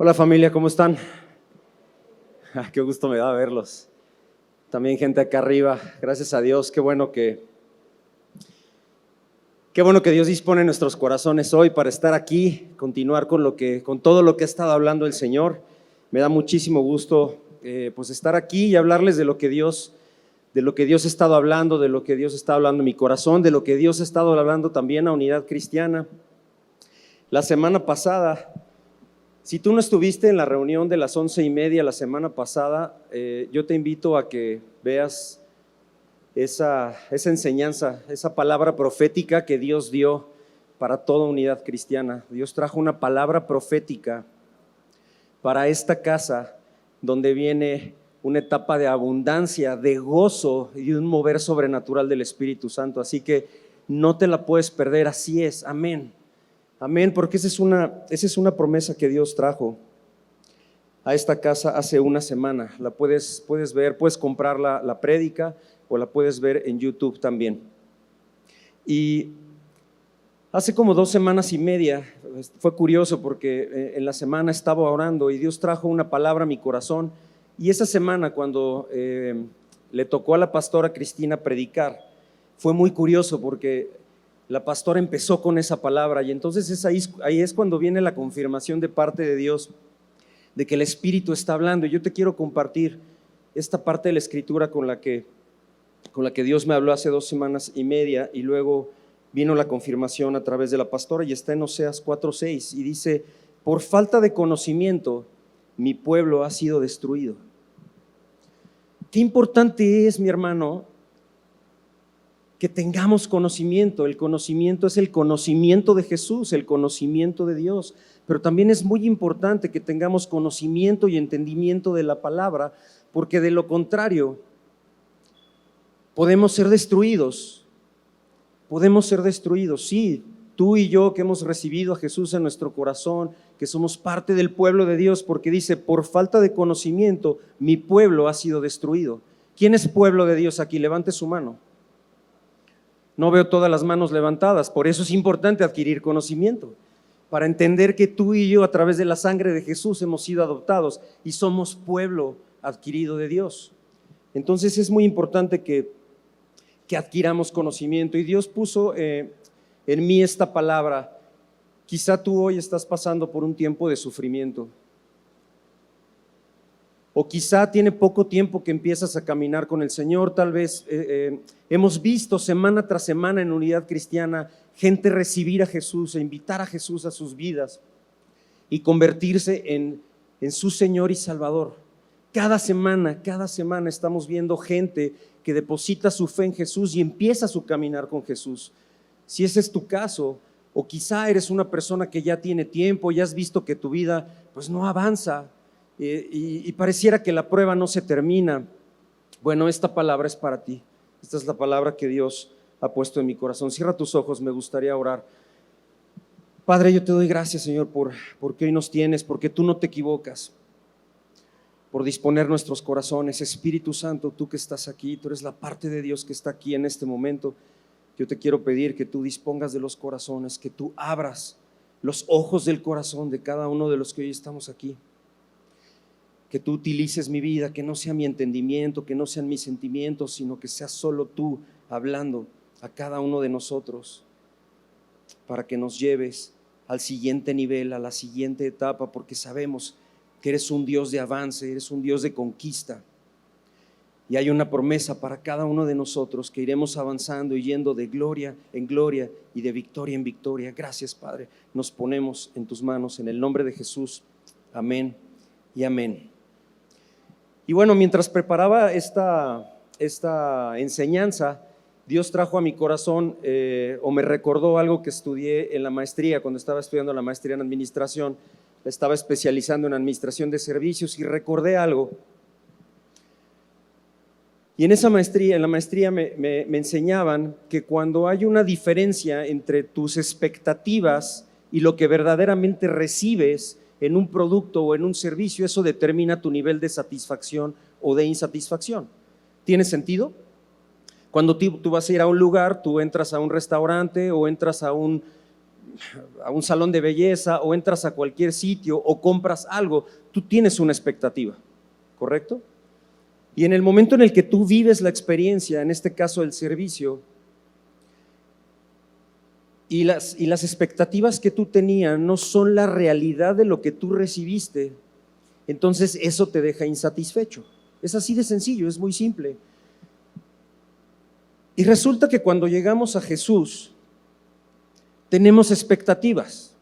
Hola familia, ¿cómo están? Qué gusto me da verlos. También gente acá arriba, gracias a Dios, qué bueno que Dios dispone nuestros corazones hoy para estar aquí, continuar con todo lo que ha estado hablando el Señor. Me da muchísimo gusto pues estar aquí y hablarles de lo que Dios ha estado hablando, de lo que Dios está hablando en mi corazón, de lo que Dios ha estado hablando también a Unidad Cristiana. La semana pasada, si tú no estuviste en la reunión de las 11:30 la semana pasada, yo te invito a que veas esa enseñanza, esa palabra profética que Dios dio para toda Unidad Cristiana. Dios trajo una palabra profética para esta casa donde viene una etapa de abundancia, de gozo y de un mover sobrenatural del Espíritu Santo. Así que no te la puedes perder, así es, amén. Amén, porque esa es una promesa que Dios trajo a esta casa hace una semana. La puedes ver, puedes comprar la prédica o la puedes ver en YouTube también. Y hace como 2 semanas y media, fue curioso porque en la semana estaba orando y Dios trajo una palabra a mi corazón. Y esa semana cuando le tocó a la pastora Cristina predicar, fue muy curioso porque la pastora empezó con esa palabra y entonces ahí es cuando viene la confirmación de parte de Dios de que el Espíritu está hablando. Y yo te quiero compartir esta parte de la Escritura con la que Dios me habló hace 2 semanas y media y luego vino la confirmación a través de la pastora y está en Oseas 4:6 y dice: por falta de conocimiento mi pueblo ha sido destruido. Qué importante es, mi hermano, que tengamos conocimiento. El conocimiento es el conocimiento de Jesús, el conocimiento de Dios, pero también es muy importante que tengamos conocimiento y entendimiento de la palabra, porque de lo contrario podemos ser destruidos. Sí, tú y yo que hemos recibido a Jesús en nuestro corazón, que somos parte del pueblo de Dios, porque dice: por falta de conocimiento mi pueblo ha sido destruido. ¿Quién es pueblo de Dios aquí? Levante su mano. No veo todas las manos levantadas. Por eso es importante adquirir conocimiento, para entender que tú y yo a través de la sangre de Jesús hemos sido adoptados y somos pueblo adquirido de Dios. Entonces es muy importante que adquiramos conocimiento, y Dios puso en mí esta palabra. Quizá tú hoy estás pasando por un tiempo de sufrimiento, o quizá tiene poco tiempo que empiezas a caminar con el Señor. Tal vez hemos visto semana tras semana en Unidad Cristiana gente recibir a Jesús e invitar a Jesús a sus vidas y convertirse en su Señor y Salvador. Cada semana estamos viendo gente que deposita su fe en Jesús y empieza su caminar con Jesús. Si ese es tu caso, o quizá eres una persona que ya tiene tiempo y has visto que tu vida pues no avanza, y pareciera que la prueba no se termina. Bueno, esta palabra es para ti. Esta es la palabra que Dios ha puesto en mi corazón. Cierra tus ojos, me gustaría orar. Padre, yo te doy gracias, Señor, porque hoy nos tienes, porque tú no te equivocas, por disponer nuestros corazones. Espíritu Santo, tú que estás aquí, tú eres la parte de Dios que está aquí en este momento. Yo te quiero pedir que tú dispongas de los corazones, que tú abras los ojos del corazón de cada uno de los que hoy estamos aquí. Que tú utilices mi vida, que no sea mi entendimiento, que no sean mis sentimientos, sino que seas solo tú hablando a cada uno de nosotros, para que nos lleves al siguiente nivel, a la siguiente etapa, porque sabemos que eres un Dios de avance, eres un Dios de conquista. Y hay una promesa para cada uno de nosotros, que iremos avanzando y yendo de gloria en gloria y de victoria en victoria. Gracias, Padre. Nos ponemos en tus manos en el nombre de Jesús. Amén y amén. Y bueno, mientras preparaba esta enseñanza, Dios trajo a mi corazón o me recordó algo que estudié en la maestría. Cuando estaba estudiando la maestría en administración, estaba especializando en administración de servicios, y recordé algo. Y en la maestría me enseñaban que cuando hay una diferencia entre tus expectativas y lo que verdaderamente recibes en un producto o en un servicio, eso determina tu nivel de satisfacción o de insatisfacción. ¿Tiene sentido? Cuando tú vas a ir a un lugar, tú entras a un restaurante o entras a un a un salón de belleza o entras a cualquier sitio o compras algo, tú tienes una expectativa, ¿correcto? Y en el momento en el que tú vives la experiencia, en este caso el servicio, y las expectativas que tú tenías no son la realidad de lo que tú recibiste, entonces eso te deja insatisfecho. Es así de sencillo, es muy simple. Y resulta que cuando llegamos a Jesús, tenemos expectativas,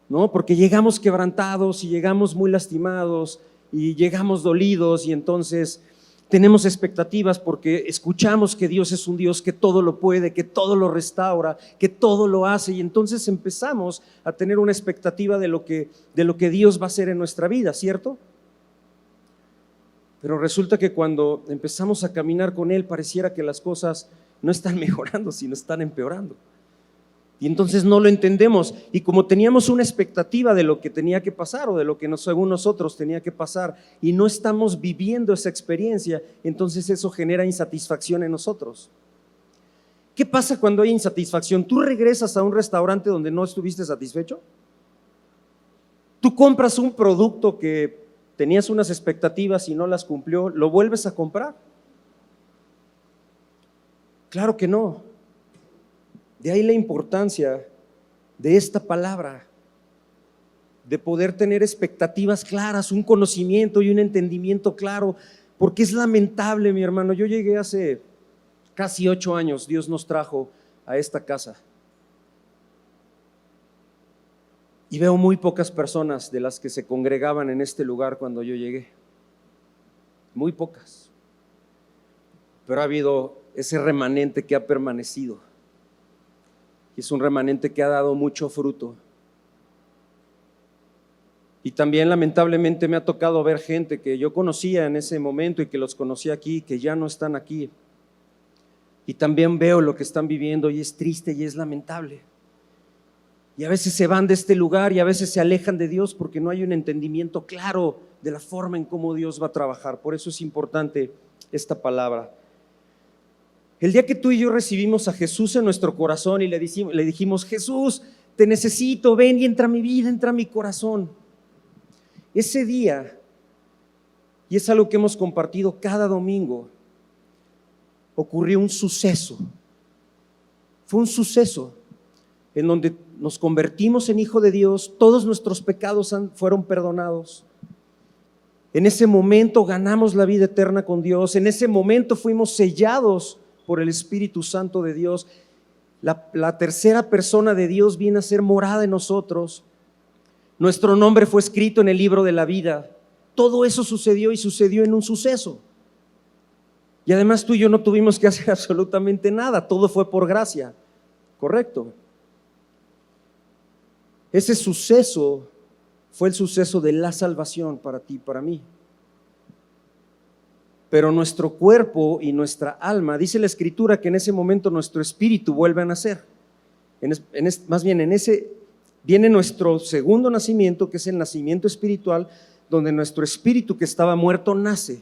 ¿no? Porque llegamos quebrantados y llegamos muy lastimados y llegamos dolidos, y entonces tenemos expectativas porque escuchamos que Dios es un Dios que todo lo puede, que todo lo restaura, que todo lo hace, y entonces empezamos a tener una expectativa de lo que Dios va a hacer en nuestra vida, ¿cierto? Pero resulta que cuando empezamos a caminar con Él, pareciera que las cosas no están mejorando, sino están empeorando. Y entonces no lo entendemos, y como teníamos una expectativa de lo que tenía que pasar o de lo que según nosotros tenía que pasar, y no estamos viviendo esa experiencia, entonces eso genera insatisfacción en nosotros. ¿Qué pasa cuando hay insatisfacción? ¿Tú regresas a un restaurante donde no estuviste satisfecho? ¿Tú compras un producto que tenías unas expectativas y no las cumplió, lo vuelves a comprar? Claro que no. De ahí la importancia de esta palabra, de poder tener expectativas claras, un conocimiento y un entendimiento claro, porque es lamentable, mi hermano. Yo llegué hace casi 8 años, Dios nos trajo a esta casa, y veo muy pocas personas de las que se congregaban en este lugar cuando yo llegué, muy pocas, pero ha habido ese remanente que ha permanecido. Y es un remanente que ha dado mucho fruto. Y también lamentablemente me ha tocado ver gente que yo conocía en ese momento y que los conocí aquí, que ya no están aquí. Y también veo lo que están viviendo, y es triste y es lamentable. Y a veces se van de este lugar y a veces se alejan de Dios porque no hay un entendimiento claro de la forma en cómo Dios va a trabajar. Por eso es importante esta palabra. El día que tú y yo recibimos a Jesús en nuestro corazón y le dijimos: Jesús, te necesito, ven y entra a mi vida, entra a mi corazón. Ese día, y es algo que hemos compartido cada domingo, ocurrió un suceso. Fue un suceso en donde nos convertimos en hijo de Dios, todos nuestros pecados fueron perdonados. En ese momento ganamos la vida eterna con Dios, en ese momento fuimos sellados por el Espíritu Santo de Dios. La tercera persona de Dios viene a ser morada en nosotros. Nuestro nombre fue escrito en el libro de la vida. Todo eso sucedió, y sucedió en un suceso. Y además tú y yo no tuvimos que hacer absolutamente nada, todo fue por gracia, ¿correcto? Ese suceso fue el suceso de la salvación para ti y para mí. Pero nuestro cuerpo y nuestra alma, dice la Escritura que en ese momento nuestro espíritu vuelve a nacer. Más bien en ese viene nuestro segundo nacimiento, que es el nacimiento espiritual, donde nuestro espíritu que estaba muerto nace,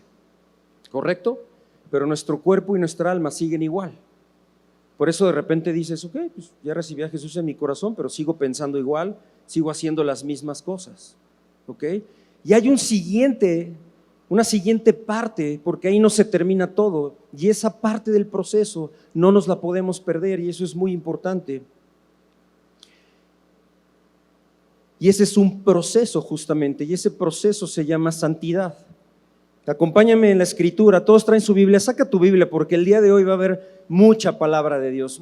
¿correcto? Pero nuestro cuerpo y nuestra alma siguen igual. Por eso de repente dices: ok, pues ya recibí a Jesús en mi corazón, pero sigo pensando igual, sigo haciendo las mismas cosas, ¿ok? Y hay una siguiente parte, porque ahí no se termina todo, y esa parte del proceso no nos la podemos perder, y eso es muy importante. Y ese es un proceso justamente, y ese proceso se llama santidad. Acompáñame en la Escritura, todos traen su Biblia, saca tu Biblia, porque el día de hoy va a haber mucha palabra de Dios,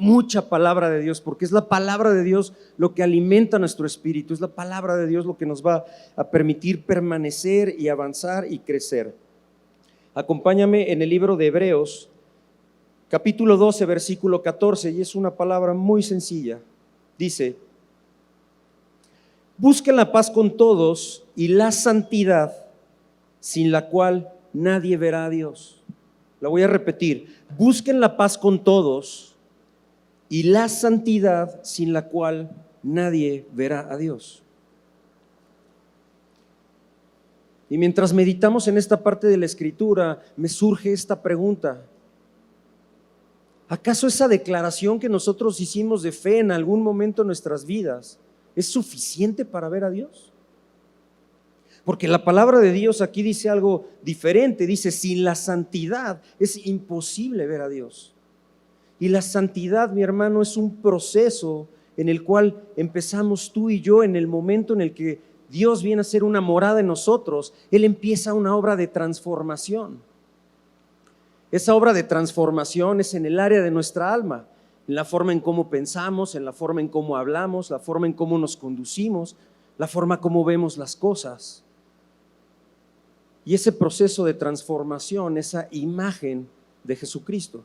porque es la palabra de Dios lo que alimenta nuestro espíritu, es la palabra de Dios lo que nos va a permitir permanecer y avanzar y crecer. Acompáñame en el libro de Hebreos, capítulo 12, versículo 14, y es una palabra muy sencilla. Dice: busquen la paz con todos y la santidad, sin la cual nadie verá a Dios. La voy a repetir: busquen la paz con todos y la santidad, sin la cual nadie verá a Dios. Y mientras meditamos en esta parte de la Escritura, me surge esta pregunta: ¿Acaso esa declaración que nosotros hicimos de fe en algún momento de nuestras vidas es suficiente para ver a Dios? Porque la palabra de Dios aquí dice algo diferente. Dice, sin la santidad es imposible ver a Dios. Y la santidad, mi hermano, es un proceso en el cual empezamos tú y yo en el momento en el que Dios viene a ser una morada en nosotros. Él empieza una obra de transformación. Esa obra de transformación es en el área de nuestra alma, en la forma en cómo pensamos, en la forma en cómo hablamos, la forma en cómo nos conducimos, la forma como vemos las cosas. Y ese proceso de transformación, esa imagen de Jesucristo.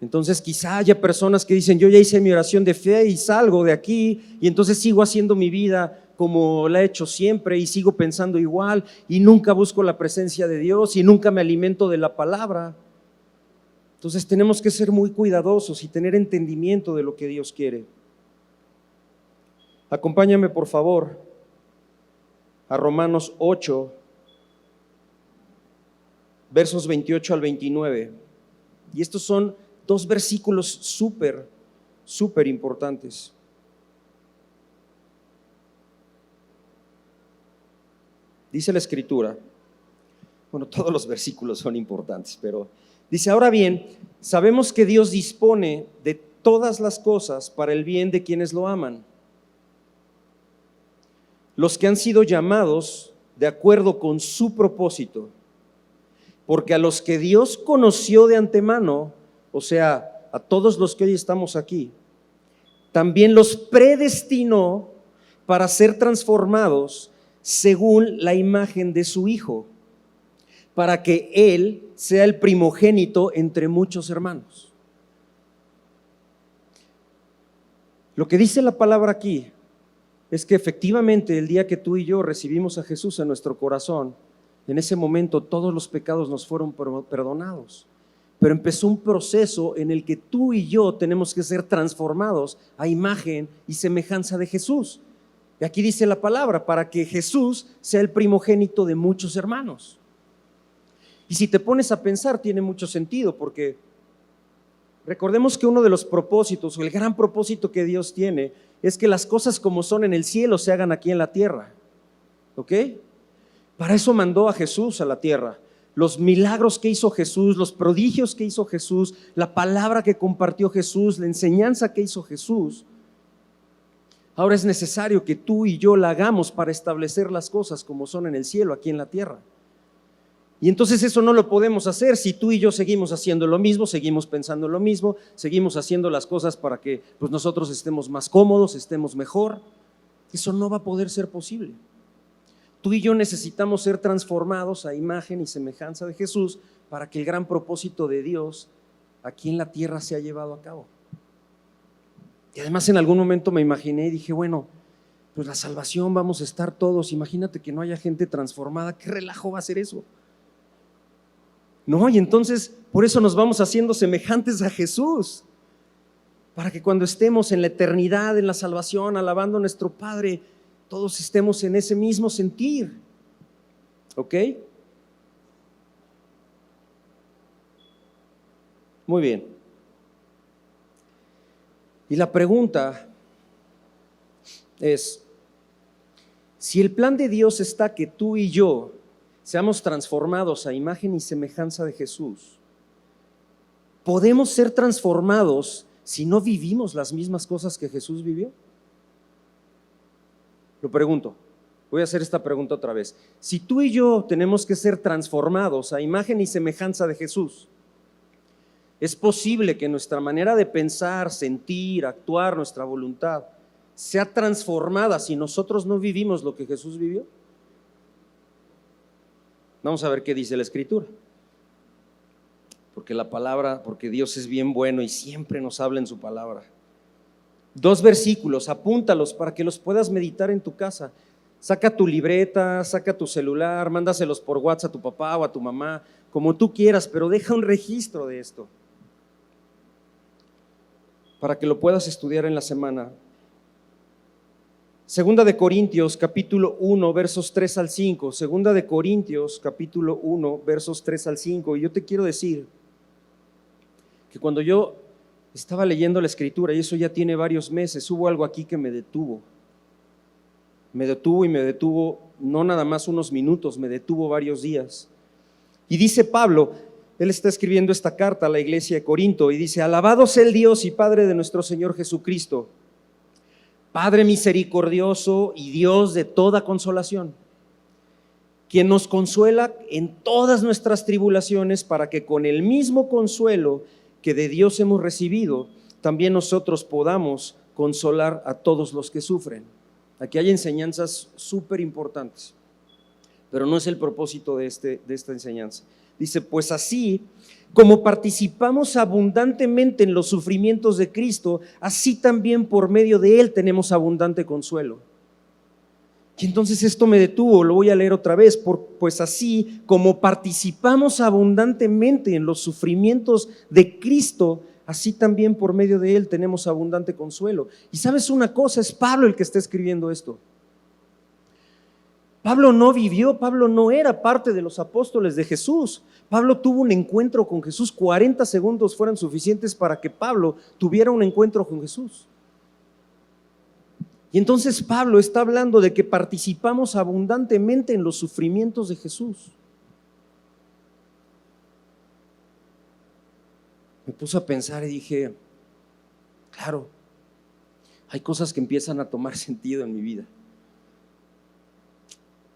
Entonces quizá haya personas que dicen, yo ya hice mi oración de fe y salgo de aquí y entonces sigo haciendo mi vida como la he hecho siempre y sigo pensando igual y nunca busco la presencia de Dios y nunca me alimento de la palabra. Entonces tenemos que ser muy cuidadosos y tener entendimiento de lo que Dios quiere. Acompáñame por favor a Romanos 8, versos 28 al 29. Y estos son dos versículos súper importantes. Dice la Escritura, bueno, todos los versículos son importantes, pero dice, ahora bien, sabemos que Dios dispone de todas las cosas para el bien de quienes lo aman, los que han sido llamados de acuerdo con su propósito, porque a los que Dios conoció de antemano, o sea, a todos los que hoy estamos aquí, también los predestinó para ser transformados según la imagen de su Hijo, para que Él sea el primogénito entre muchos hermanos. Lo que dice la palabra aquí es que efectivamente el día que tú y yo recibimos a Jesús en nuestro corazón, en ese momento todos los pecados nos fueron perdonados. Pero empezó un proceso en el que tú y yo tenemos que ser transformados a imagen y semejanza de Jesús. Y aquí dice la palabra, para que Jesús sea el primogénito de muchos hermanos. Y si te pones a pensar, tiene mucho sentido, porque recordemos que uno de los propósitos, o el gran propósito que Dios tiene, es que las cosas como son en el cielo se hagan aquí en la tierra. ¿Ok? Para eso mandó a Jesús a la tierra. Los milagros que hizo Jesús, los prodigios que hizo Jesús, la palabra que compartió Jesús, la enseñanza que hizo Jesús. Ahora es necesario que tú y yo la hagamos para establecer las cosas como son en el cielo, aquí en la tierra. Y entonces eso no lo podemos hacer si tú y yo seguimos haciendo lo mismo, seguimos pensando lo mismo, seguimos haciendo las cosas para que pues, nosotros estemos más cómodos, estemos mejor. Eso no va a poder ser posible. Tú y yo necesitamos ser transformados a imagen y semejanza de Jesús para que el gran propósito de Dios aquí en la tierra sea llevado a cabo. Y además en algún momento me imaginé y dije, bueno, pues la salvación vamos a estar todos, imagínate que no haya gente transformada, ¿qué relajo va a ser eso? No, y entonces por eso nos vamos haciendo semejantes a Jesús, para que cuando estemos en la eternidad, en la salvación, alabando a nuestro Padre, todos estemos en ese mismo sentir. ¿Ok? Muy bien. Y la pregunta es, si el plan de Dios está que tú y yo seamos transformados a imagen y semejanza de Jesús, ¿podemos ser transformados si no vivimos las mismas cosas que Jesús vivió? Lo pregunto, voy a hacer esta pregunta otra vez. Si tú y yo tenemos que ser transformados a imagen y semejanza de Jesús, ¿es posible que nuestra manera de pensar, sentir, actuar, nuestra voluntad sea transformada si nosotros no vivimos lo que Jesús vivió? Vamos a ver qué dice la Escritura. Porque la palabra, porque Dios es bien bueno y siempre nos habla en su palabra. 2 versículos, apúntalos para que los puedas meditar en tu casa. Saca tu libreta, saca tu celular, mándaselos por WhatsApp a tu papá o a tu mamá, como tú quieras, pero deja un registro de esto para que lo puedas estudiar en la semana. Segunda de Corintios capítulo 1 versos 3 al 5. Segunda de Corintios capítulo 1 versos 3 al 5. Y yo te quiero decir que cuando yo estaba leyendo la escritura, y eso ya tiene varios meses, hubo algo aquí que me detuvo. Me detuvo no nada más unos minutos, me detuvo varios días. Y dice Pablo, él está escribiendo esta carta a la iglesia de Corinto y dice: alabado sea el Dios y Padre de nuestro Señor Jesucristo, Padre misericordioso y Dios de toda consolación, quien nos consuela en todas nuestras tribulaciones, para que con el mismo consuelo que de Dios hemos recibido, también nosotros podamos consolar a todos los que sufren. Aquí hay enseñanzas súper importantes, pero no es el propósito de esta enseñanza. Dice: pues así como participamos abundantemente en los sufrimientos de Cristo, así también por medio de Él tenemos abundante consuelo. Y entonces esto me detuvo, lo voy a leer otra vez. Pues así como participamos abundantemente en los sufrimientos de Cristo, así también por medio de Él tenemos abundante consuelo. Y sabes una cosa, es Pablo el que está escribiendo esto. Pablo no era parte de los apóstoles de Jesús. Pablo tuvo un encuentro con Jesús. 40 segundos fueron suficientes para que Pablo tuviera un encuentro con Jesús. Y entonces Pablo está hablando de que participamos abundantemente en los sufrimientos de Jesús. Me puse a pensar y dije: claro, hay cosas que empiezan a tomar sentido en mi vida.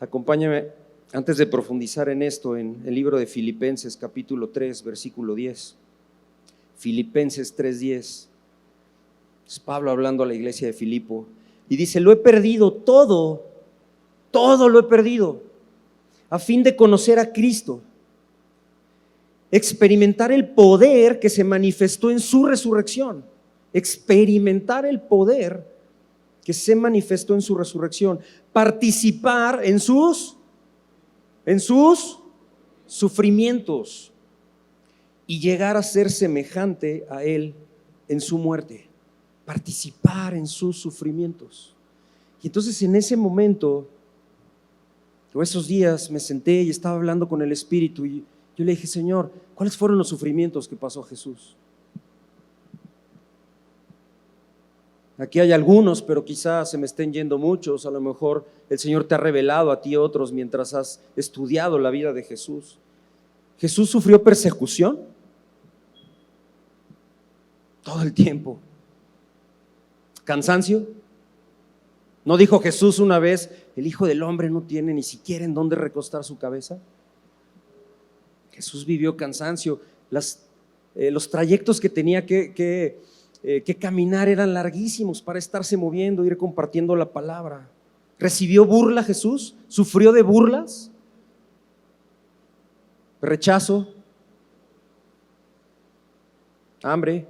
Acompáñame, antes de profundizar en esto, en el libro de Filipenses capítulo 3 versículo 10. Filipenses 3:10. Es Pablo hablando a la iglesia de Filipo y dice: lo he perdido todo lo he perdido, a fin de conocer a Cristo, experimentar el poder que se manifestó en su resurrección. Experimentar el poder que se manifestó en su resurrección, participar en sus sufrimientos y llegar a ser semejante a Él en su muerte. Participar en sus sufrimientos. Y entonces en ese momento, o esos días, me senté y estaba hablando con el Espíritu y yo le dije: Señor, ¿cuáles fueron los sufrimientos que pasó Jesús? Aquí hay algunos, pero quizás se me estén yendo muchos. A lo mejor el Señor te ha revelado a ti otros mientras has estudiado la vida de Jesús. Jesús sufrió persecución todo el tiempo. Cansancio. ¿No dijo Jesús una vez: el Hijo del Hombre no tiene ni siquiera en dónde recostar su cabeza? Jesús vivió cansancio. Los trayectos que tenía que caminar eran larguísimos para estarse moviendo, ir compartiendo la palabra. ¿Recibió burla Jesús? ¿Sufrió de burlas? ¿Rechazo? ¿Hambre?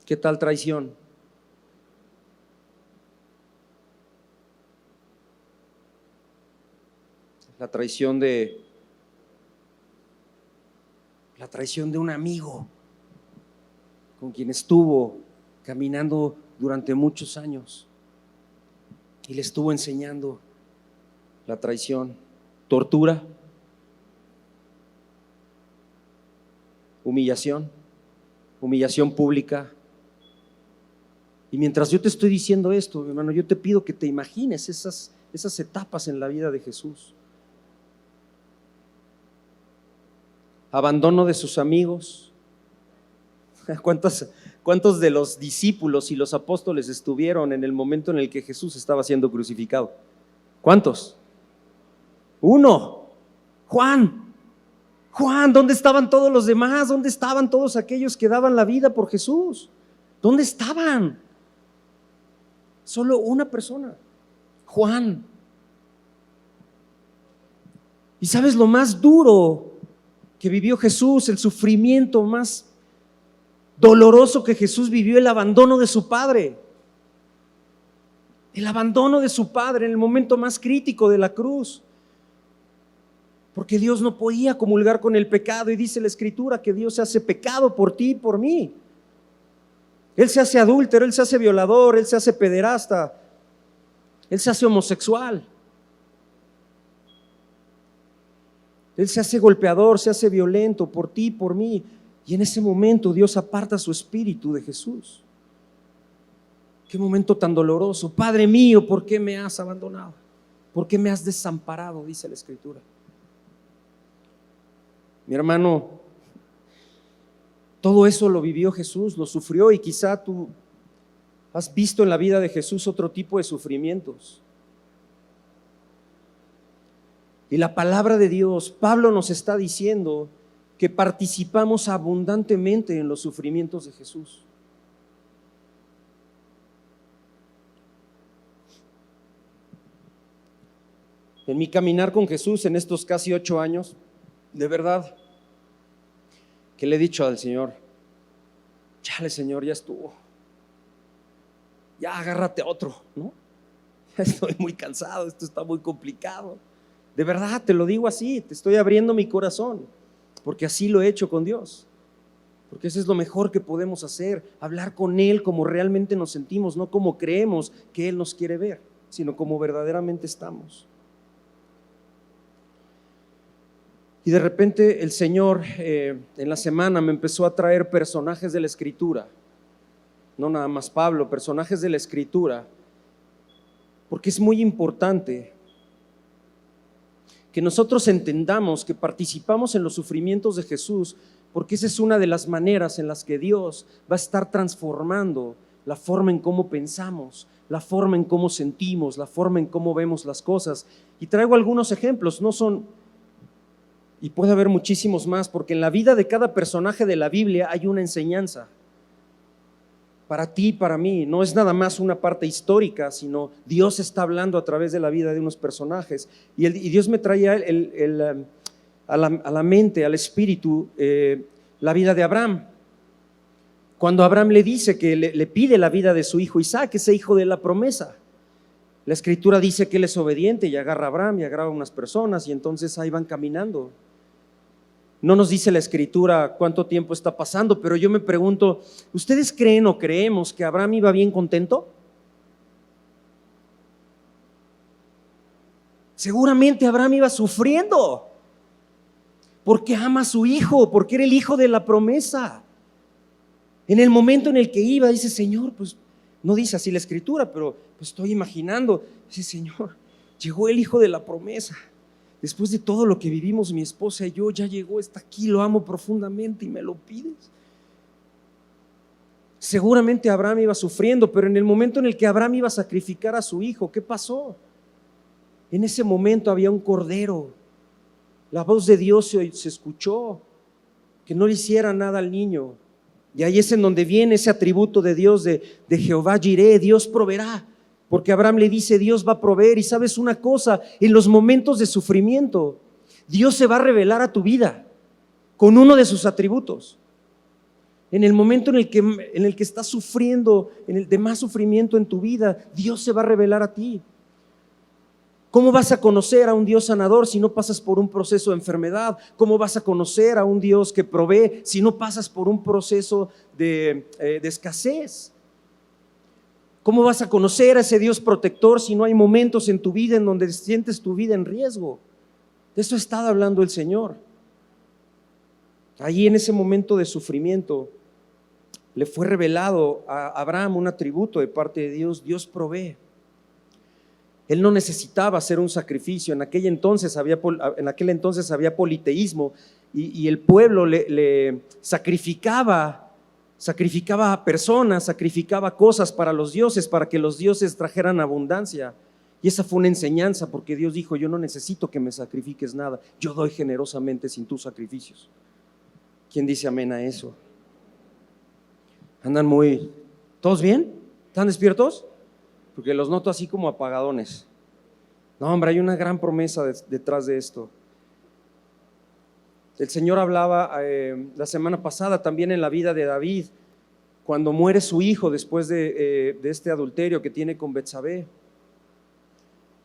¿Qué tal traición? La traición de un amigo con quien estuvo caminando durante muchos años y le estuvo enseñando la traición. Tortura, humillación pública. Y mientras yo te estoy diciendo esto, hermano, yo te pido que te imagines esas etapas en la vida de Jesús. Abandono de sus amigos. ¿Cuántos de los discípulos y los apóstoles estuvieron en el momento en el que Jesús estaba siendo crucificado? ¿Cuántos? Uno. Juan, ¿dónde estaban todos los demás? ¿Dónde estaban todos aquellos que daban la vida por Jesús? ¿Dónde estaban? Solo una persona, Juan. ¿Y sabes lo más duro que vivió Jesús? El sufrimiento más doloroso que Jesús vivió: el abandono de su Padre. El abandono de su Padre en el momento más crítico de la cruz. Porque Dios no podía comulgar con el pecado, y dice la Escritura que Dios se hace pecado por ti y por mí. Él se hace adúltero, él se hace violador, él se hace pederasta, él se hace homosexual, él se hace golpeador, se hace violento por ti, por mí. Y en ese momento Dios aparta su espíritu de Jesús. Qué momento tan doloroso. Padre mío, ¿por qué me has abandonado? ¿Por qué me has desamparado? Dice la Escritura. Mi hermano, todo eso lo vivió Jesús, lo sufrió, y quizá tú has visto en la vida de Jesús otro tipo de sufrimientos. Y la palabra de Dios, Pablo nos está diciendo que participamos abundantemente en los sufrimientos de Jesús. En mi caminar con Jesús en estos casi 8 años, de verdad que le he dicho al Señor: chale, Señor, ya estuvo, ya agárrate a otro, ¿no? Estoy muy cansado, esto está muy complicado. De verdad te lo digo así, te estoy abriendo mi corazón, porque así lo he hecho con Dios, porque eso es lo mejor que podemos hacer, hablar con Él como realmente nos sentimos, no como creemos que Él nos quiere ver, sino como verdaderamente estamos. Y de repente el Señor en la semana me empezó a traer personajes de la Escritura, no nada más Pablo, personajes de la Escritura, porque es muy importante que nosotros entendamos que participamos en los sufrimientos de Jesús, porque esa es una de las maneras en las que Dios va a estar transformando la forma en cómo pensamos, la forma en cómo sentimos, la forma en cómo vemos las cosas. Y traigo algunos ejemplos, no son, y puede haber muchísimos más, porque en la vida de cada personaje de la Biblia hay una enseñanza. Para ti y para mí, no es nada más una parte histórica, sino Dios está hablando a través de la vida de unos personajes. Y Dios me traía a la mente, al espíritu, la vida de Abraham. Cuando Abraham le dice que le pide la vida de su hijo Isaac, ese hijo de la promesa. La Escritura dice que él es obediente y agarra a Abraham y agarra a unas personas, y entonces ahí van caminando. No nos dice la Escritura cuánto tiempo está pasando, pero yo me pregunto, ¿ustedes creen o creemos que Abraham iba bien contento? Seguramente Abraham iba sufriendo, porque ama a su hijo, porque era el hijo de la promesa. En el momento en el que iba, dice: Señor, pues no dice así la Escritura, pero pues estoy imaginando, dice: Señor, llegó el hijo de la promesa. Después de todo lo que vivimos mi esposa y yo, ya llegó, está aquí, lo amo profundamente y me lo pides. Seguramente Abraham iba sufriendo, pero en el momento en el que Abraham iba a sacrificar a su hijo, ¿qué pasó? En ese momento había un cordero, la voz de Dios se escuchó, que no le hiciera nada al niño. Y ahí es en donde viene ese atributo de Dios, de Jehová Jireh, Dios proveerá. Porque Abraham le dice: Dios va a proveer. Y sabes una cosa, en los momentos de sufrimiento, Dios se va a revelar a tu vida con uno de sus atributos. En el momento en el que estás sufriendo, en el de más sufrimiento en tu vida, Dios se va a revelar a ti. ¿Cómo vas a conocer a un Dios sanador si no pasas por un proceso de enfermedad? ¿Cómo vas a conocer a un Dios que provee si no pasas por un proceso de escasez? ¿Cómo vas a conocer a ese Dios protector si no hay momentos en tu vida en donde sientes tu vida en riesgo? De eso ha estado hablando el Señor. Allí en ese momento de sufrimiento le fue revelado a Abraham un atributo de parte de Dios: Dios provee. Él no necesitaba hacer un sacrificio. En aquel entonces había politeísmo, y el pueblo le sacrificaba a personas, sacrificaba cosas para los dioses, para que los dioses trajeran abundancia. Y esa fue una enseñanza, porque Dios dijo: yo no necesito que me sacrifiques nada, yo doy generosamente sin tus sacrificios. ¿Quién dice amén a eso? ¿Andan todos bien? ¿Están despiertos? Porque los noto así como apagadones. No, hombre, hay una gran promesa detrás de esto. El Señor hablaba la semana pasada también en la vida de David, cuando muere su hijo después de este adulterio que tiene con Betsabé,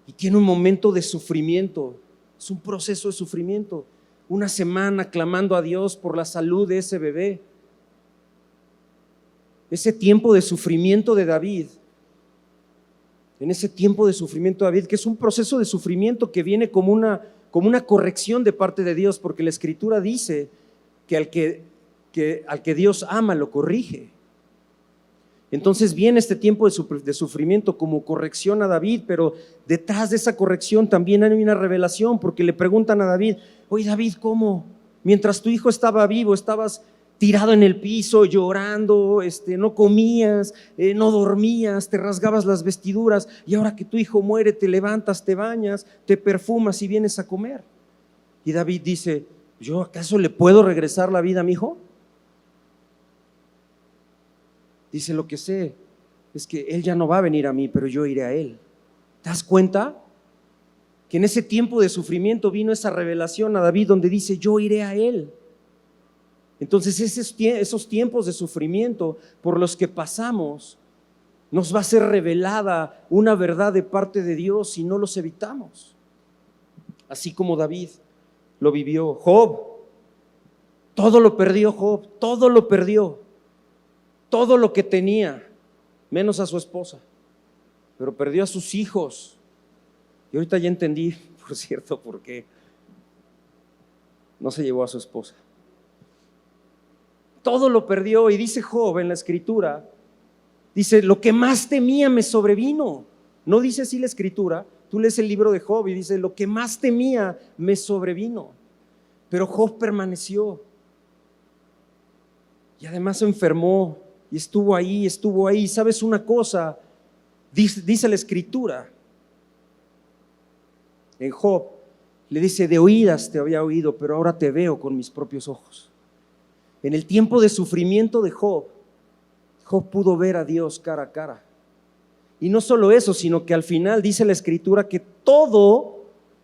y tiene un momento de sufrimiento. Es un proceso de sufrimiento, una semana clamando a Dios por la salud de ese bebé. ese tiempo de sufrimiento de David, en ese tiempo de sufrimiento de David, que es un proceso de sufrimiento que viene como una corrección de parte de Dios, porque la Escritura dice que al que Dios ama lo corrige. Entonces viene este tiempo de sufrimiento como corrección a David, pero detrás de esa corrección también hay una revelación, porque le preguntan a David: oye David, ¿cómo? Mientras tu hijo estaba vivo, estabas tirado en el piso, llorando, no comías, no dormías, te rasgabas las vestiduras, y ahora que tu hijo muere te levantas, te bañas, te perfumas y vienes a comer. Y David dice: ¿yo acaso le puedo regresar la vida a mi hijo? Dice: lo que sé es que él ya no va a venir a mí, pero yo iré a él. ¿Te das cuenta? Que en ese tiempo de sufrimiento vino esa revelación a David donde dice: yo iré a él. Entonces esos tiempos de sufrimiento por los que pasamos nos va a ser revelada una verdad de parte de Dios si no los evitamos, así como David lo vivió. Job, todo lo perdió. Job, todo lo perdió, todo lo que tenía, menos a su esposa, pero perdió a sus hijos. Y ahorita ya entendí, por cierto, por qué no se llevó a su esposa. Todo lo perdió. Y dice Job en la Escritura, dice: lo que más temía me sobrevino. No dice así la Escritura. Tú lees el libro de Job y dice: lo que más temía me sobrevino. Pero Job permaneció, y además se enfermó y estuvo ahí. ¿Sabes una cosa? Dice la Escritura en Job, le dice: de oídas te había oído, pero ahora te veo con mis propios ojos. En el tiempo de sufrimiento de Job, Job pudo ver a Dios cara a cara. Y no solo eso, sino que al final dice la Escritura que todo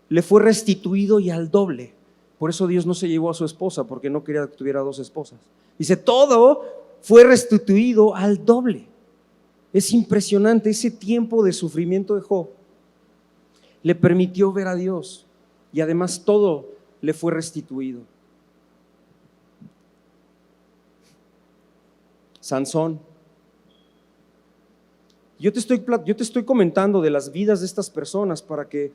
le fue restituido y al doble. Por eso Dios no se llevó a su esposa, porque no quería que tuviera dos esposas. Dice: todo fue restituido al doble. Es impresionante. Ese tiempo de sufrimiento de Job le permitió ver a Dios, y además todo le fue restituido. Sansón. Yo te estoy comentando de las vidas de estas personas para que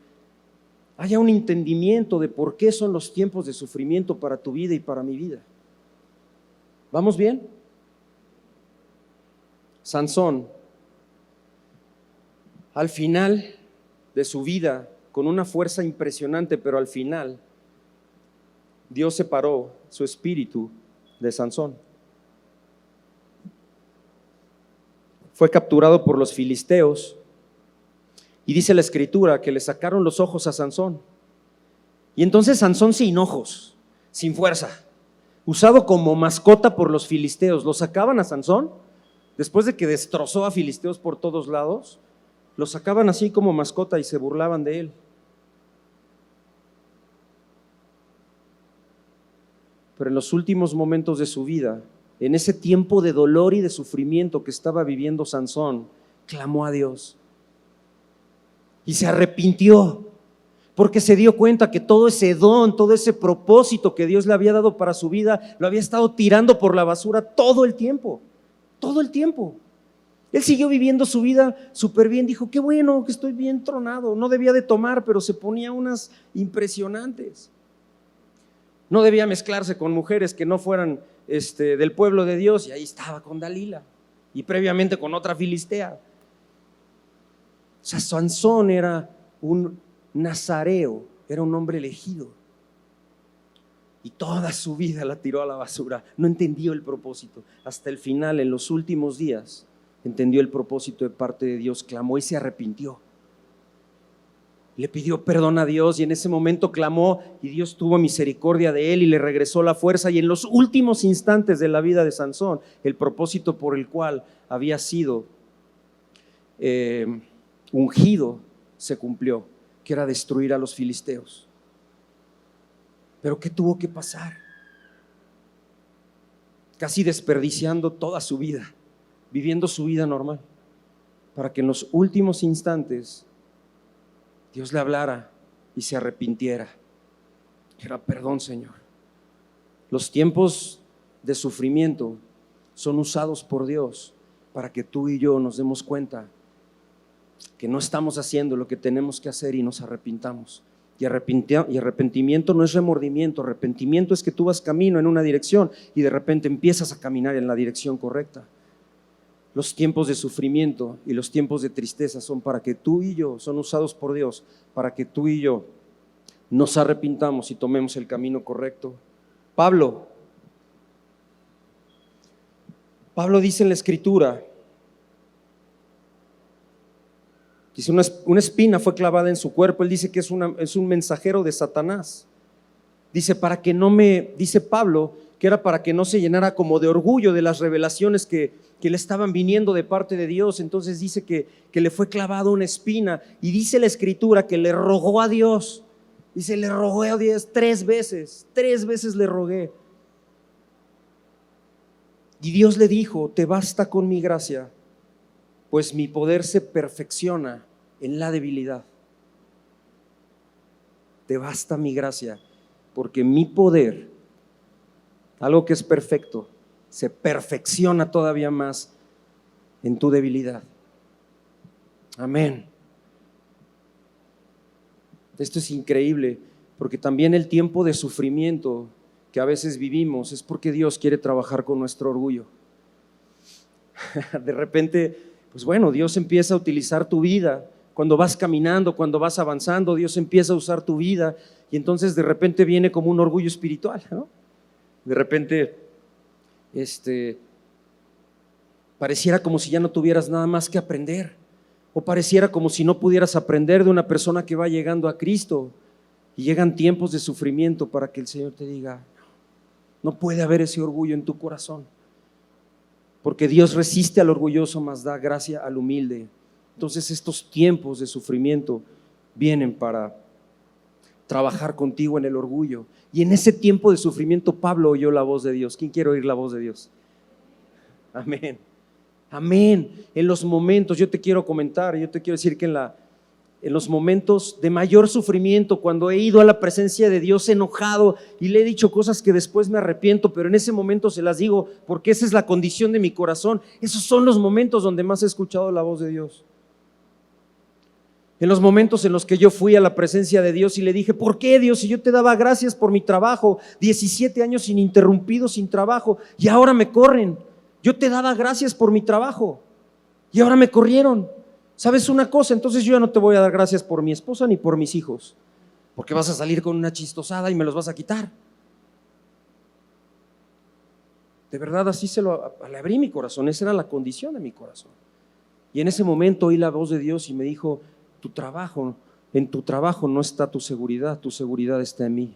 haya un entendimiento de por qué son los tiempos de sufrimiento para tu vida y para mi vida. ¿Vamos bien? Sansón, al final de su vida, con una fuerza impresionante, pero al final Dios separó su espíritu de Sansón. Fue capturado por los filisteos, y dice la Escritura que le sacaron los ojos a Sansón. Y entonces Sansón, sin ojos, sin fuerza, usado como mascota por los filisteos, lo sacaban a Sansón después de que destrozó a filisteos por todos lados. Lo sacaban así como mascota y se burlaban de él. Pero en los últimos momentos de su vida, en ese tiempo de dolor y de sufrimiento que estaba viviendo Sansón, clamó a Dios y se arrepintió, porque se dio cuenta que todo ese don, todo ese propósito que Dios le había dado para su vida, lo había estado tirando por la basura todo el tiempo. Él siguió viviendo su vida súper bien. Dijo: qué bueno que estoy bien tronado. No debía de tomar, pero se ponía unas impresionantes. No debía mezclarse con mujeres que no fueran del pueblo de Dios, y ahí estaba con Dalila, y previamente con otra filistea. O sea, Sansón era un nazareo, era un hombre elegido, y toda su vida la tiró a la basura. No entendió el propósito. Hasta el final, en los últimos días, entendió el propósito de parte de Dios, clamó y se arrepintió. Le pidió perdón a Dios, y en ese momento clamó, y Dios tuvo misericordia de él y le regresó la fuerza. Y en los últimos instantes de la vida de Sansón, el propósito por el cual había sido ungido se cumplió, que era destruir a los filisteos. Pero ¿qué tuvo que pasar? Casi desperdiciando toda su vida, viviendo su vida normal, para que en los últimos instantes Dios le hablara y se arrepintiera. Era: perdón, Señor. Los tiempos de sufrimiento son usados por Dios para que tú y yo nos demos cuenta que no estamos haciendo lo que tenemos que hacer y nos arrepintamos. Y arrepentimiento no es remordimiento, arrepentimiento es que tú vas camino en una dirección y de repente empiezas a caminar en la dirección correcta. Los tiempos de sufrimiento y los tiempos de tristeza son para que tú y yo, son usados por Dios, para que tú y yo nos arrepintamos y tomemos el camino correcto. Pablo dice en la Escritura, dice una espina fue clavada en su cuerpo. Él dice que es un mensajero de Satanás. Dice dice Pablo que era para que no se llenara como de orgullo de las revelaciones que le estaban viniendo de parte de Dios. Entonces dice que le fue clavada una espina y dice la Escritura que le rogó a Dios. Dice, le rogué a Dios 3 veces le rogué. Y Dios le dijo, te basta con mi gracia, pues mi poder se perfecciona en la debilidad. Te basta mi gracia, porque mi poder, algo que es perfecto, se perfecciona todavía más en tu debilidad. Amén. Esto es increíble, porque también el tiempo de sufrimiento que a veces vivimos es porque Dios quiere trabajar con nuestro orgullo. De repente, pues bueno, Dios empieza a utilizar tu vida. Cuando vas caminando, cuando vas avanzando, Dios empieza a usar tu vida y entonces de repente viene como un orgullo espiritual, ¿no? De repente, pareciera como si ya no tuvieras nada más que aprender, o pareciera como si no pudieras aprender de una persona que va llegando a Cristo, y llegan tiempos de sufrimiento para que el Señor te diga, no puede haber ese orgullo en tu corazón, porque Dios resiste al orgulloso, mas da gracia al humilde. Entonces estos tiempos de sufrimiento vienen para trabajar contigo en el orgullo. Y en ese tiempo de sufrimiento Pablo oyó la voz de Dios. ¿Quién quiere oír la voz de Dios? Amén. Amén. En los momentos, yo te quiero decir que en los momentos de mayor sufrimiento, cuando he ido a la presencia de Dios enojado y le he dicho cosas que después me arrepiento, pero en ese momento se las digo porque esa es la condición de mi corazón. Esos son los momentos donde más he escuchado la voz de Dios. En los momentos en los que yo fui a la presencia de Dios y le dije, ¿por qué, Dios? Si yo te daba gracias por mi trabajo, 17 años ininterrumpidos sin trabajo, y ahora me corren. Yo te daba gracias por mi trabajo y ahora me corrieron. ¿Sabes una cosa? Entonces yo ya no te voy a dar gracias por mi esposa ni por mis hijos, porque vas a salir con una chistosada y me los vas a quitar. De verdad, así le abrí mi corazón. Esa era la condición de mi corazón. Y en ese momento oí la voz de Dios y me dijo, en tu trabajo no está tu seguridad está en mí.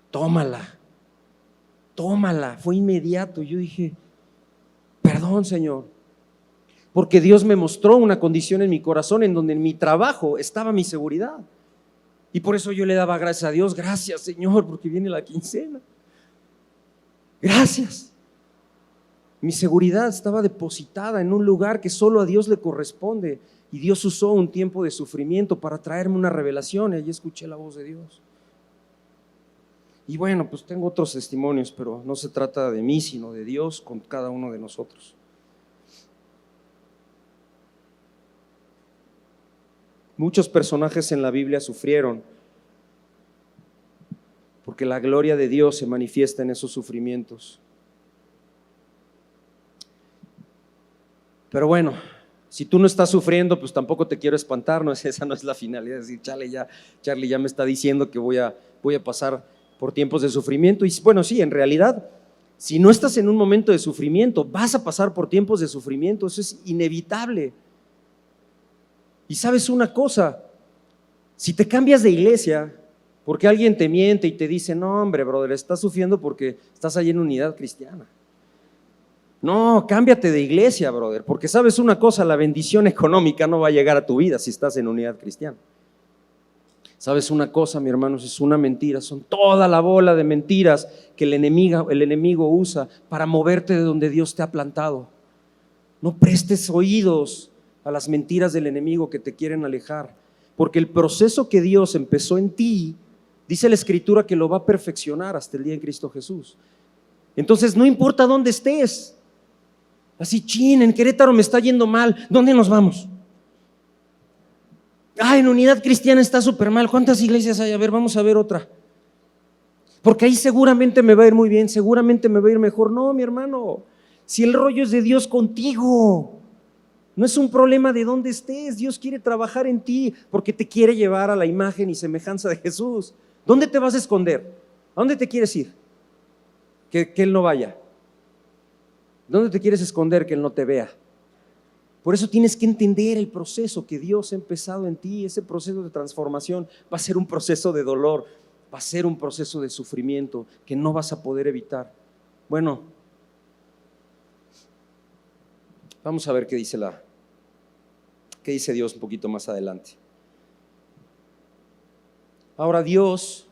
Tómala. Fue inmediato. Yo dije, perdón, Señor, porque Dios me mostró una condición en mi corazón en donde en mi trabajo estaba mi seguridad. Y por eso yo le daba gracias a Dios. Gracias, Señor, porque viene la quincena. Gracias. Mi seguridad estaba depositada en un lugar que solo a Dios le corresponde. Y Dios usó un tiempo de sufrimiento para traerme una revelación, y allí escuché la voz de Dios. Y bueno, pues tengo otros testimonios, pero no se trata de mí, sino de Dios con cada uno de nosotros. Muchos personajes en la Biblia sufrieron porque la gloria de Dios se manifiesta en esos sufrimientos. Pero bueno, si tú no estás sufriendo, pues tampoco te quiero espantar, esa no es la finalidad, es decir, Charlie ya me está diciendo que voy a pasar por tiempos de sufrimiento. Y bueno, sí, en realidad, si no estás en un momento de sufrimiento, vas a pasar por tiempos de sufrimiento, eso es inevitable. Y sabes una cosa, si te cambias de iglesia porque alguien te miente y te dice, no hombre, brother, estás sufriendo porque estás ahí en unidad cristiana. No, cámbiate de iglesia, brother, porque sabes una cosa, la bendición económica no va a llegar a tu vida si estás en unidad cristiana. Sabes una cosa, mi hermanos, es una mentira, son toda la bola de mentiras que el enemigo usa para moverte de donde Dios te ha plantado. No prestes oídos a las mentiras del enemigo que te quieren alejar, porque el proceso que Dios empezó en ti, dice la Escritura que lo va a perfeccionar hasta el día en Cristo Jesús. Entonces no importa dónde estés, Así, chin, en Querétaro me está yendo mal, ¿dónde nos vamos? En Unidad Cristiana está súper mal, ¿cuántas iglesias hay? A ver, vamos a ver otra. Porque ahí seguramente me va a ir muy bien, seguramente me va a ir mejor. No, mi hermano, si el rollo es de Dios contigo, no es un problema de dónde estés. Dios quiere trabajar en ti porque te quiere llevar a la imagen y semejanza de Jesús. ¿Dónde te vas a esconder? ¿A dónde te quieres ir? Que Él no vaya. ¿Dónde te quieres esconder que Él no te vea? Por eso tienes que entender el proceso que Dios ha empezado en ti. Ese proceso de transformación va a ser un proceso de dolor, va a ser un proceso de sufrimiento que no vas a poder evitar. Bueno, vamos a ver qué dice Dios un poquito más adelante. Ahora, Dios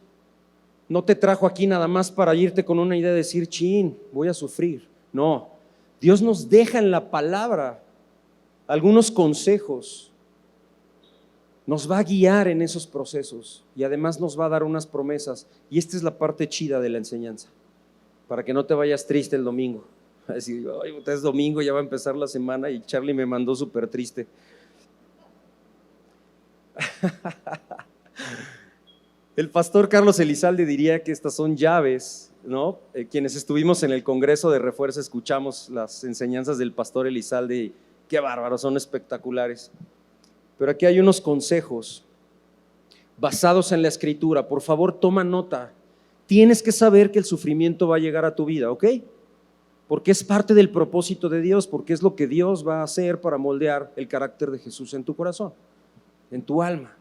no te trajo aquí nada más para irte con una idea de decir, chin, voy a sufrir. No, Dios nos deja en la palabra algunos consejos, nos va a guiar en esos procesos y además nos va a dar unas promesas. Y esta es la parte chida de la enseñanza, para que no te vayas triste el domingo. A decir, es domingo, ya va a empezar la semana y Charlie me mandó súper triste. El pastor Carlos Elizalde diría que estas son llaves, ¿no? Quienes estuvimos en el Congreso de Refuerzo escuchamos las enseñanzas del pastor Elizalde y qué bárbaro, son espectaculares. Pero aquí hay unos consejos basados en la Escritura. Por favor, toma nota. Tienes que saber que el sufrimiento va a llegar a tu vida, ¿ok? Porque es parte del propósito de Dios, porque es lo que Dios va a hacer para moldear el carácter de Jesús en tu corazón, en tu alma.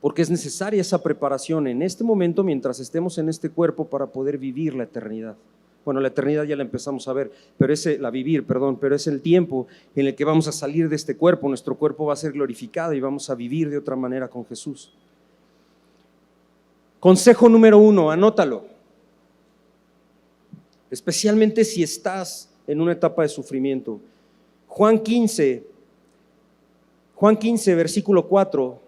Porque es necesaria esa preparación en este momento mientras estemos en este cuerpo para poder vivir la eternidad. Bueno, la eternidad ya la empezamos a ver, pero es el tiempo en el que vamos a salir de este cuerpo. Nuestro cuerpo va a ser glorificado y vamos a vivir de otra manera con Jesús. Consejo número 1, anótalo. Especialmente si estás en una etapa de sufrimiento. Juan 15, versículo 4,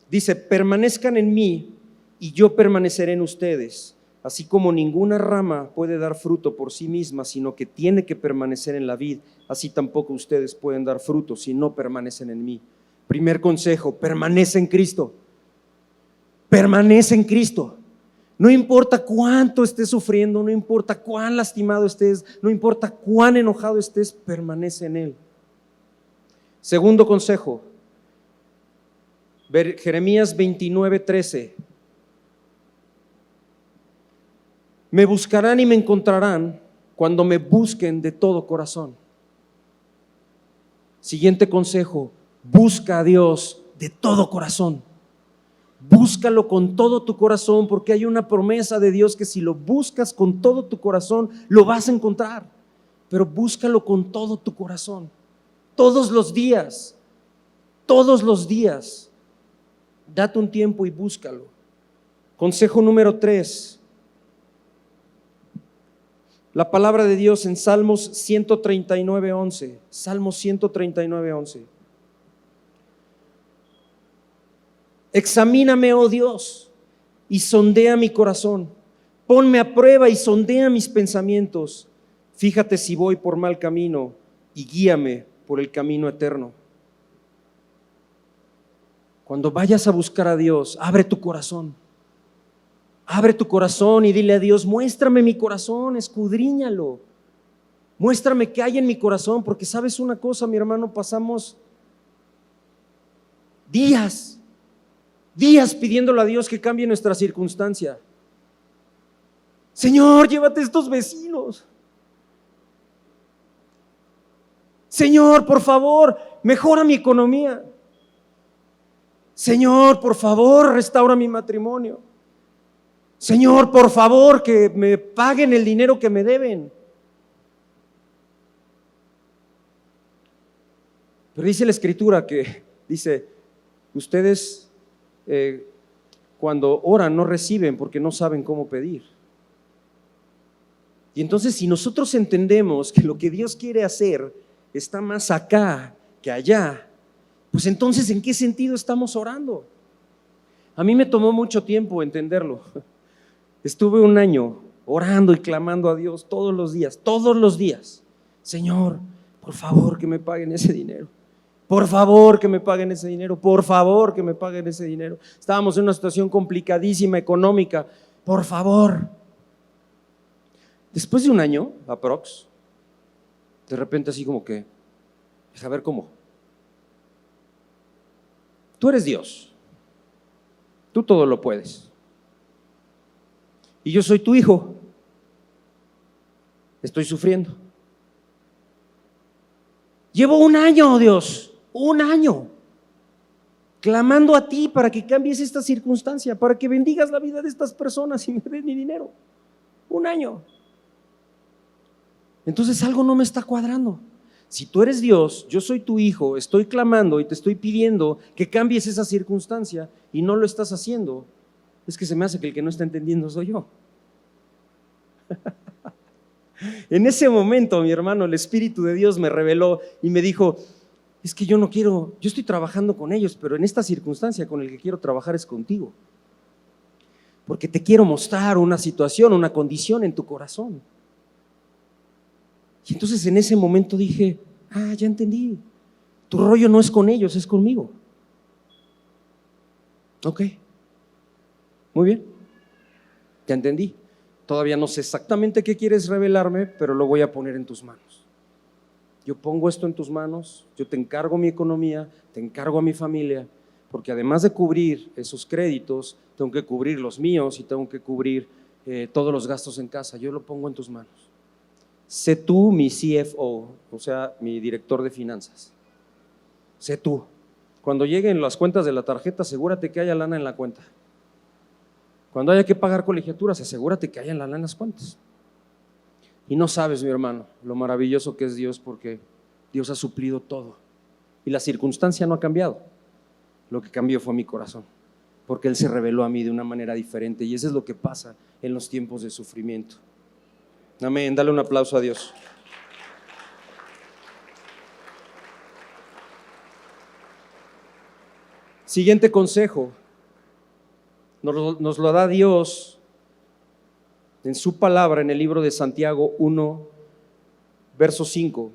dice: permanezcan en mí y yo permaneceré en ustedes. Así como ninguna rama puede dar fruto por sí misma, sino que tiene que permanecer en la vid, así tampoco ustedes pueden dar fruto si no permanecen en mí. Primer consejo: permanece en Cristo. Permanece en Cristo. No importa cuánto estés sufriendo, no importa cuán lastimado estés, no importa cuán enojado estés, permanece en Él. Segundo consejo, Jeremías 29:13. Me buscarán y me encontrarán cuando me busquen de todo corazón. Siguiente consejo: busca a Dios de todo corazón. Búscalo con todo tu corazón, porque hay una promesa de Dios que si lo buscas con todo tu corazón, lo vas a encontrar. Pero búscalo con todo tu corazón, todos los días, date un tiempo y búscalo. Consejo número 3, la palabra de Dios en Salmos 139:11. Salmos 139:11. Examíname, oh Dios, y sondea mi corazón. Ponme a prueba y sondea mis pensamientos. Fíjate si voy por mal camino y guíame por el camino eterno. Cuando vayas a buscar a Dios, abre tu corazón. Abre tu corazón y dile a Dios: muéstrame mi corazón, escudriñalo. Muéstrame qué hay en mi corazón, porque sabes una cosa, mi hermano, pasamos días pidiéndole a Dios que cambie nuestra circunstancia. Señor, llévate estos vecinos. Señor, por favor, mejora mi economía. Señor, por favor, restaura mi matrimonio. Señor, por favor, que me paguen el dinero que me deben. Pero dice la Escritura que dice: ustedes cuando oran no reciben porque no saben cómo pedir. Y entonces, si nosotros entendemos que lo que Dios quiere hacer está más acá que allá, pues entonces, ¿en qué sentido estamos orando? A mí me tomó mucho tiempo entenderlo. Estuve un año orando y clamando a Dios todos los días, Señor, por favor que me paguen ese dinero. Por favor que me paguen ese dinero. Por favor que me paguen ese dinero. Estábamos en una situación complicadísima económica. Por favor. Después de un año, aprox, de repente así como que, deja ver cómo. Tú eres Dios. Tú todo lo puedes. Y yo soy tu hijo. Estoy sufriendo. Llevo un año, Dios, un año, clamando a ti para que cambies esta circunstancia, para que bendigas la vida de estas personas y me des mi dinero. Un año. Entonces algo no me está cuadrando. Si tú eres Dios, yo soy tu hijo, estoy clamando y te estoy pidiendo que cambies esa circunstancia y no lo estás haciendo, es que se me hace que el que no está entendiendo soy yo. En ese momento, mi hermano, el Espíritu de Dios me reveló y me dijo, es que yo no quiero, yo estoy trabajando con ellos, pero en esta circunstancia con el que quiero trabajar es contigo. Porque te quiero mostrar una situación, una condición en tu corazón. Y entonces en ese momento dije, ya entendí, tu rollo no es con ellos, es conmigo. Ok, muy bien, ya entendí. Todavía no sé exactamente qué quieres revelarme, pero lo voy a poner en tus manos. Yo pongo esto en tus manos, yo te encargo mi economía, te encargo a mi familia, porque además de cubrir esos créditos, tengo que cubrir los míos y tengo que cubrir todos los gastos en casa. Yo lo pongo en tus manos. Sé tú mi CFO, o sea, mi director de finanzas. Sé tú. Cuando lleguen las cuentas de la tarjeta, asegúrate que haya lana en la cuenta. Cuando haya que pagar colegiaturas, asegúrate que haya lana en las cuentas. Y no sabes, mi hermano, lo maravilloso que es Dios, porque Dios ha suplido todo. Y la circunstancia no ha cambiado. Lo que cambió fue mi corazón, porque Él se reveló a mí de una manera diferente. Y eso es lo que pasa en los tiempos de sufrimiento. Amén, dale un aplauso a Dios. Siguiente consejo, nos lo da Dios en su palabra en el libro de Santiago 1, verso 5.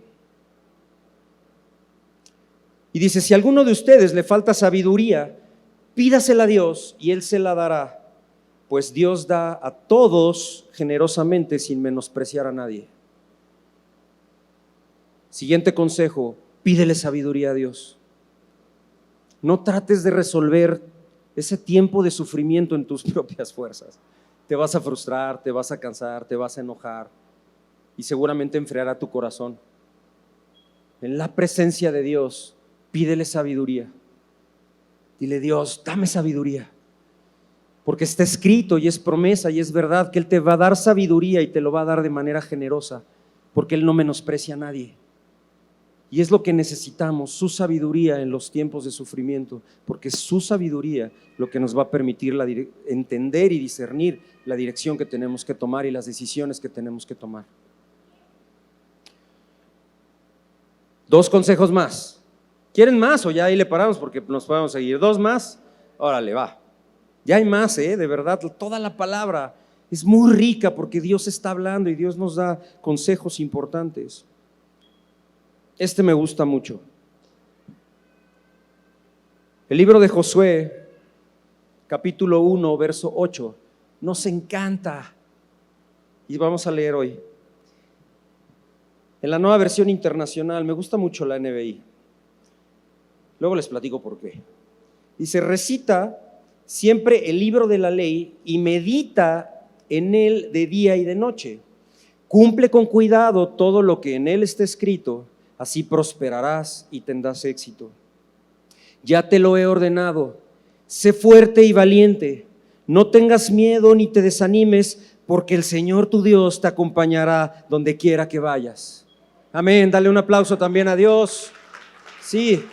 Y dice, si a alguno de ustedes le falta sabiduría, pídasela a Dios y Él se la dará, pues Dios da a todos generosamente sin menospreciar a nadie. Siguiente consejo, pídele sabiduría a Dios. No trates de resolver ese tiempo de sufrimiento en tus propias fuerzas. Te vas a frustrar, te vas a cansar, te vas a enojar y seguramente enfriará tu corazón. En la presencia de Dios, pídele sabiduría. Dile, Dios, dame sabiduría. Porque está escrito y es promesa y es verdad que Él te va a dar sabiduría y te lo va a dar de manera generosa, porque Él no menosprecia a nadie. Y es lo que necesitamos, su sabiduría en los tiempos de sufrimiento, porque es su sabiduría lo que nos va a permitir entender y discernir la dirección que tenemos que tomar y las decisiones que tenemos que tomar. 2 consejos más. ¿Quieren más o ya ahí le paramos porque nos podemos seguir? 2 más, órale, va. Ya hay más, de verdad, toda la palabra es muy rica porque Dios está hablando y Dios nos da consejos importantes. Este me gusta mucho. El libro de Josué, capítulo 1, verso 8, nos encanta y vamos a leer hoy. En la Nueva Versión Internacional, me gusta mucho la NBI. Luego les platico por qué. Dice, recita siempre el libro de la ley y medita en él de día y de noche. Cumple con cuidado todo lo que en él está escrito, así prosperarás y tendrás éxito. Ya te lo he ordenado, sé fuerte y valiente, no tengas miedo ni te desanimes, porque el Señor tu Dios te acompañará donde quiera que vayas. Amén, dale un aplauso también a Dios. Sí.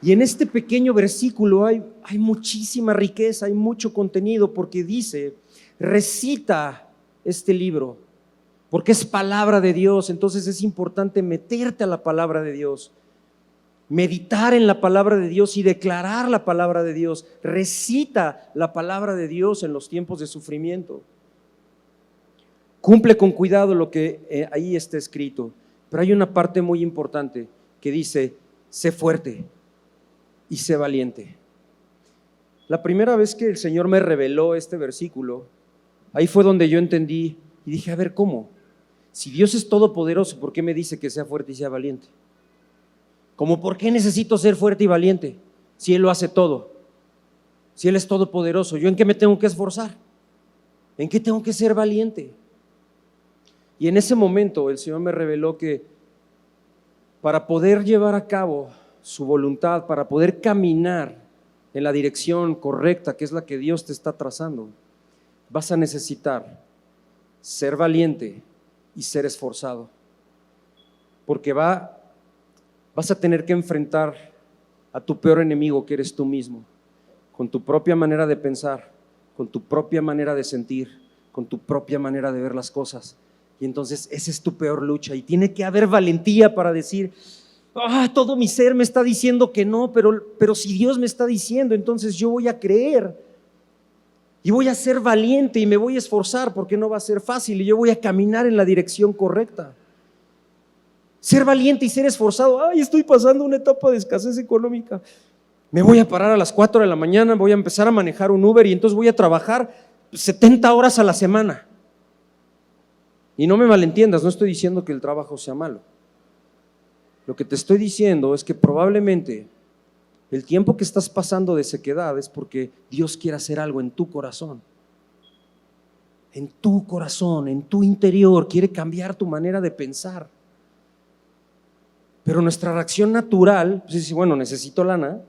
Y en este pequeño versículo hay muchísima riqueza, hay mucho contenido, porque dice, recita este libro, porque es palabra de Dios. Entonces es importante meterte a la palabra de Dios, meditar en la palabra de Dios y declarar la palabra de Dios. Recita la palabra de Dios en los tiempos de sufrimiento. Cumple con cuidado lo que ahí está escrito, pero hay una parte muy importante que dice: sé fuerte y sé valiente. La primera vez que el Señor me reveló este versículo, ahí fue donde yo entendí y dije: a ver, ¿cómo? Si Dios es todopoderoso, ¿por qué me dice que sea fuerte y sea valiente? ¿Cómo por qué necesito ser fuerte y valiente si Él lo hace todo? Si Él es todopoderoso, ¿yo en qué me tengo que esforzar? ¿En qué tengo que ser valiente? Y en ese momento el Señor me reveló que para poder llevar a cabo su voluntad, para poder caminar en la dirección correcta, que es la que Dios te está trazando, vas a necesitar ser valiente y ser esforzado, porque vas a tener que enfrentar a tu peor enemigo, que eres tú mismo, con tu propia manera de pensar, con tu propia manera de sentir, con tu propia manera de ver las cosas. Y entonces esa es tu peor lucha, y tiene que haber valentía para decir: todo mi ser me está diciendo que no, pero si Dios me está diciendo, entonces yo voy a creer y voy a ser valiente y me voy a esforzar, porque no va a ser fácil y yo voy a caminar en la dirección correcta. Ser valiente y ser esforzado. Estoy pasando una etapa de escasez económica, me voy a parar a las 4 de la mañana, voy a empezar a manejar un Uber y entonces voy a trabajar 70 horas a la semana. Y no me malentiendas, no estoy diciendo que el trabajo sea malo. Lo que te estoy diciendo es que probablemente el tiempo que estás pasando de sequedad es porque Dios quiere hacer algo en tu corazón. En tu corazón, en tu interior, quiere cambiar tu manera de pensar. Pero nuestra reacción natural pues es: bueno, necesito lana,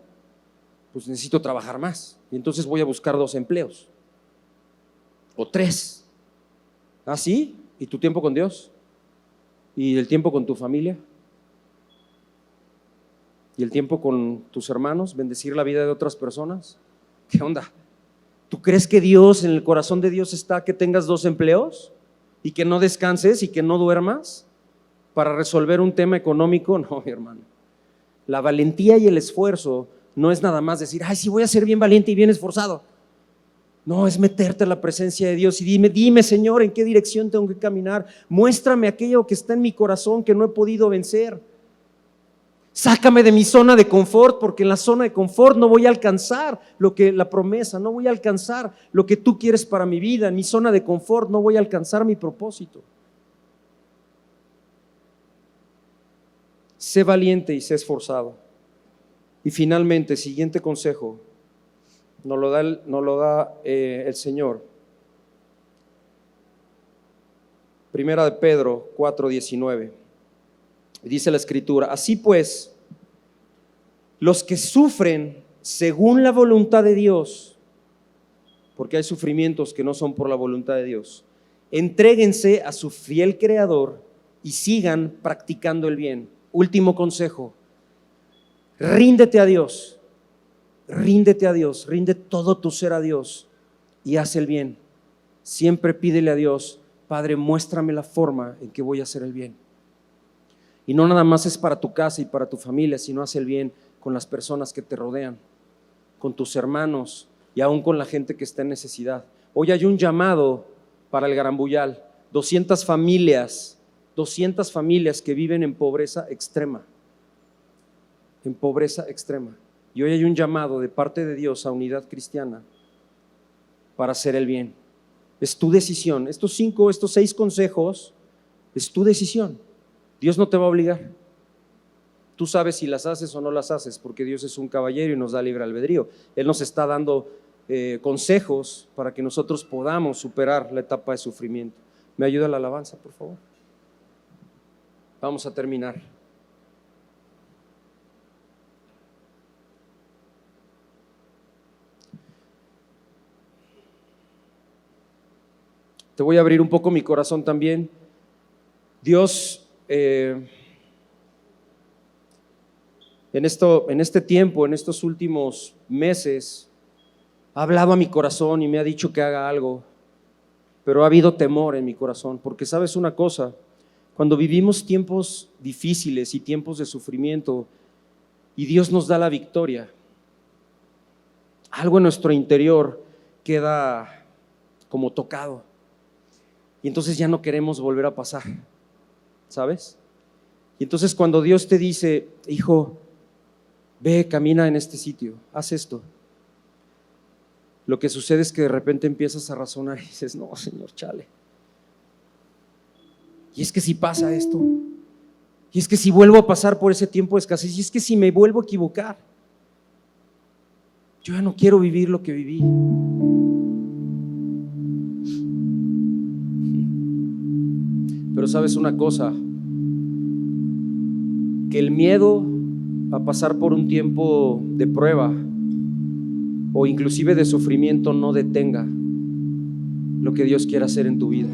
pues necesito trabajar más, y entonces voy a buscar 2 empleos o 3. ¿Sí? ¿Y tu tiempo con Dios? ¿Y el tiempo con tu familia? ¿Y el tiempo con tus hermanos? ¿Bendecir la vida de otras personas? ¿Qué onda? ¿Tú crees que Dios, en el corazón de Dios está que tengas 2 empleos y que no descanses y que no duermas para resolver un tema económico? No, mi hermano. La valentía y el esfuerzo no es nada más decir: sí, voy a ser bien valiente y bien esforzado. No, es meterte en la presencia de Dios y dime, Señor, ¿en qué dirección tengo que caminar? Muéstrame aquello que está en mi corazón que no he podido vencer. Sácame de mi zona de confort, porque en la zona de confort no voy a alcanzar la promesa, no voy a alcanzar lo que tú quieres para mi vida. En mi zona de confort no voy a alcanzar mi propósito. Sé valiente y sé esforzado. Y finalmente, siguiente consejo, nos lo da el Señor. Primera de Pedro 4:19. Dice la Escritura: así pues, los que sufren según la voluntad de Dios, porque hay sufrimientos que no son por la voluntad de Dios, entréguense a su fiel Creador y sigan practicando el bien. Último consejo: ríndete a Dios, rinde todo tu ser a Dios y haz el bien. Siempre pídele a Dios: Padre, muéstrame la forma en que voy a hacer el bien. Y no nada más es para tu casa y para tu familia, sino haz el bien con las personas que te rodean, con tus hermanos y aún con la gente que está en necesidad. Hoy hay un llamado para el Garambuyal: 200 familias que viven en pobreza extrema. En pobreza extrema. Y hoy hay un llamado de parte de Dios a Unidad Cristiana para hacer el bien. Es tu decisión. Estos 6 consejos es tu decisión. Dios no te va a obligar. Tú sabes si las haces o no las haces, porque Dios es un caballero y nos da libre albedrío. Él nos está dando consejos para que nosotros podamos superar la etapa de sufrimiento. ¿Me ayuda la alabanza, por favor? Vamos a terminar. Te voy a abrir un poco mi corazón también. Dios, en este tiempo, en estos últimos meses, ha hablado a mi corazón y me ha dicho que haga algo, pero ha habido temor en mi corazón, porque sabes una cosa: cuando vivimos tiempos difíciles y tiempos de sufrimiento y Dios nos da la victoria, algo en nuestro interior queda como tocado. y entonces ya no queremos volver a pasar, ¿sabes? Y entonces cuando Dios te dice, hijo, ve, camina en este sitio, haz esto, lo que sucede es que de repente empiezas a razonar y dices, no, Señor, chale. Y es que si pasa esto, y es que si vuelvo a pasar por ese tiempo de escasez, y es que si me vuelvo a equivocar, yo ya no quiero vivir lo que viví. Pero sabes una cosa, que el miedo a pasar por un tiempo de prueba o inclusive de sufrimiento no detenga lo que Dios quiere hacer en tu vida.